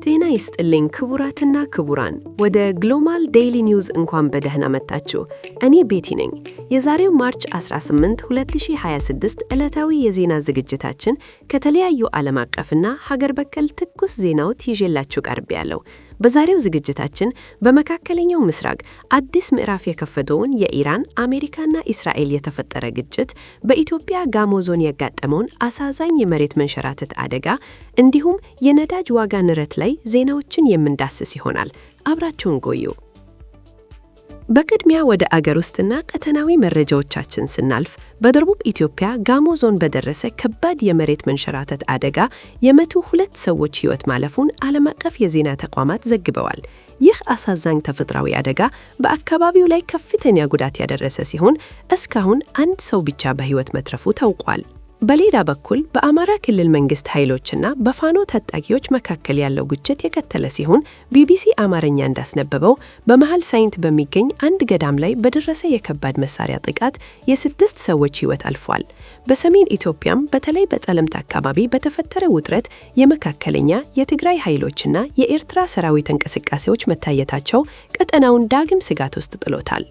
ጤና ይስጥልኝ ክቡራትና ክቡራን፣ ወደ ግሎባል ዴይሊ ኒውዝ እንኳን በደህና መጣችሁ። እኔ ቤቲ ነኝ። የዛሬው ማርች 18 2026 ዕለታዊ የዜና ዝግጅታችን ከተለያዩ ዓለም አቀፍና ሀገር በቀል ትኩስ ዜናዎች ይዤላችሁ ቀርቤያለሁ። በዛሬው ዝግጅታችን በመካከለኛው ምስራቅ አዲስ ምዕራፍ የከፈተውን የኢራን አሜሪካና እስራኤል የተፈጠረ ግጭት፣ በኢትዮጵያ ጋሞ ዞን ያጋጠመውን አሳዛኝ የመሬት መንሸራተት አደጋ እንዲሁም የነዳጅ ዋጋ ንረት ላይ ዜናዎችን የምንዳስስ ይሆናል። አብራችሁን ቆዩ። በቅድሚያ ወደ አገር ውስጥና ቀጠናዊ መረጃዎቻችን ስናልፍ በደቡብ ኢትዮጵያ ጋሞ ዞን በደረሰ ከባድ የመሬት መንሸራተት አደጋ የ102 ሰዎች ሕይወት ማለፉን ዓለም አቀፍ የዜና ተቋማት ዘግበዋል። ይህ አሳዛኝ ተፈጥሯዊ አደጋ በአካባቢው ላይ ከፍተኛ ጉዳት ያደረሰ ሲሆን እስካሁን አንድ ሰው ብቻ በሕይወት መትረፉ ታውቋል። በሌላ በኩል በአማራ ክልል መንግስት ኃይሎችና በፋኖ ታጣቂዎች መካከል ያለው ግጭት የቀጠለ ሲሆን ቢቢሲ አማርኛ እንዳስነበበው በመሃል ሳይንት በሚገኝ አንድ ገዳም ላይ በደረሰ የከባድ መሳሪያ ጥቃት የ6 ሰዎች ሕይወት አልፏል። በሰሜን ኢትዮጵያም በተለይ በጠለምት አካባቢ በተፈጠረ ውጥረት የመካከለኛ የትግራይ ኃይሎችና የኤርትራ ሰራዊት እንቅስቃሴዎች መታየታቸው ቀጠናውን ዳግም ስጋት ውስጥ ጥሎታል።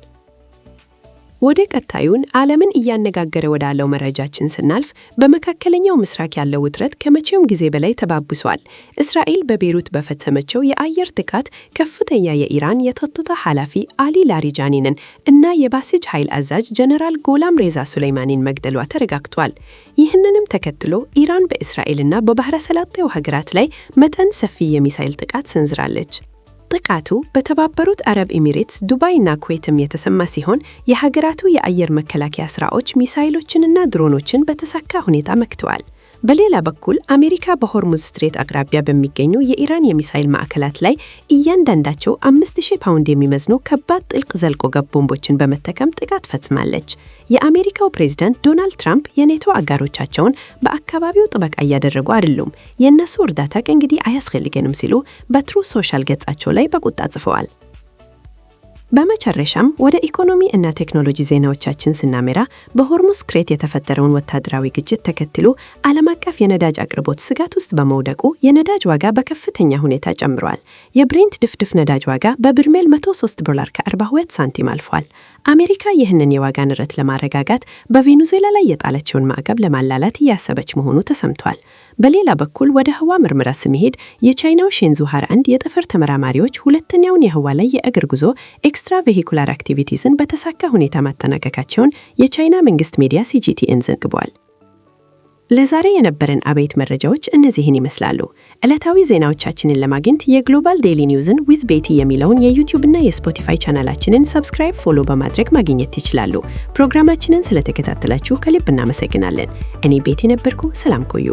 ወደ ቀጣዩን ዓለምን እያነጋገረ ወዳለው መረጃችን ስናልፍ በመካከለኛው ምስራቅ ያለው ውጥረት ከመቼውም ጊዜ በላይ ተባብሷል። እስራኤል በቤይሩት በፈጸመችው የአየር ጥቃት ከፍተኛ የኢራን የጸጥታ ኃላፊ አሊ ላሪጃኒንን እና የባሲጅ ኃይል አዛዥ ጀነራል ጎላም ሬዛ ሱሌይማኒን መግደሏ ተረጋግጧል። ይህንንም ተከትሎ ኢራን በእስራኤልና በባህረ ሰላጤው ሀገራት ላይ መጠን ሰፊ የሚሳኤል ጥቃት ሰንዝራለች። ጥቃቱ በተባበሩት አረብ ኤሚሬትስ፣ ዱባይና ኩዌትም የተሰማ ሲሆን የሀገራቱ የአየር መከላከያ ስራዎች ሚሳኤሎችንና ድሮኖችን በተሳካ ሁኔታ መክተዋል። በሌላ በኩል አሜሪካ በሆርሙዝ ስትሬት አቅራቢያ በሚገኙ የኢራን የሚሳኤል ማዕከላት ላይ እያንዳንዳቸው 5000 ፓውንድ የሚመዝኑ ከባድ ጥልቅ ዘልቆ ገብ ቦምቦችን በመጠቀም ጥቃት ፈጽማለች። የአሜሪካው ፕሬዝዳንት ዶናልድ ትራምፕ የኔቶ አጋሮቻቸውን በአካባቢው ጥበቃ እያደረጉ አይደሉም፣ የእነሱ እርዳታ ከእንግዲህ አያስፈልገንም ሲሉ በትሩ ሶሻል ገጻቸው ላይ በቁጣ ጽፈዋል። በመጨረሻም ወደ ኢኮኖሚ እና ቴክኖሎጂ ዜናዎቻችን ስናመራ በሆርሙዝ ስትሬት የተፈጠረውን ወታደራዊ ግጭት ተከትሎ ዓለም አቀፍ የነዳጅ አቅርቦት ስጋት ውስጥ በመውደቁ የነዳጅ ዋጋ በከፍተኛ ሁኔታ ጨምሯል። የብሬንት ድፍድፍ ነዳጅ ዋጋ በበርሜል $103.42 ሳንቲም አልፏል። አሜሪካ ይህንን የዋጋ ንረት ለማረጋጋት በቬኔዙዌላ ላይ የጣለችውን ማዕቀብ ለማላላት እያሰበች መሆኑ ተሰምቷል። በሌላ በኩል ወደ ህዋ ምርመራ ስንሄድ የቻይናው ሼንዙ 21 የጠፈር ተመራማሪዎች ሁለተኛውን የህዋ ላይ የእግር ጉዞ ኤክስትራ ቬሂኩላር አክቲቪቲስን በተሳካ ሁኔታ ማጠናቀቃቸውን የቻይና መንግስት ሚዲያ ሲጂቲኤን ዘግቧል። ለዛሬ የነበረን አበይት መረጃዎች እነዚህን ይመስላሉ። ዕለታዊ ዜናዎቻችንን ለማግኘት የግሎባል ዴይሊ ኒውዝን ዊዝ ቤቲ የሚለውን የዩቲዩብ እና የስፖቲፋይ ቻናላችንን ሰብስክራይብ፣ ፎሎ በማድረግ ማግኘት ይችላሉ። ፕሮግራማችንን ስለተከታተላችሁ ከልብ እናመሰግናለን። እኔ ቤቲ ነበርኩ። ሰላም ቆዩ።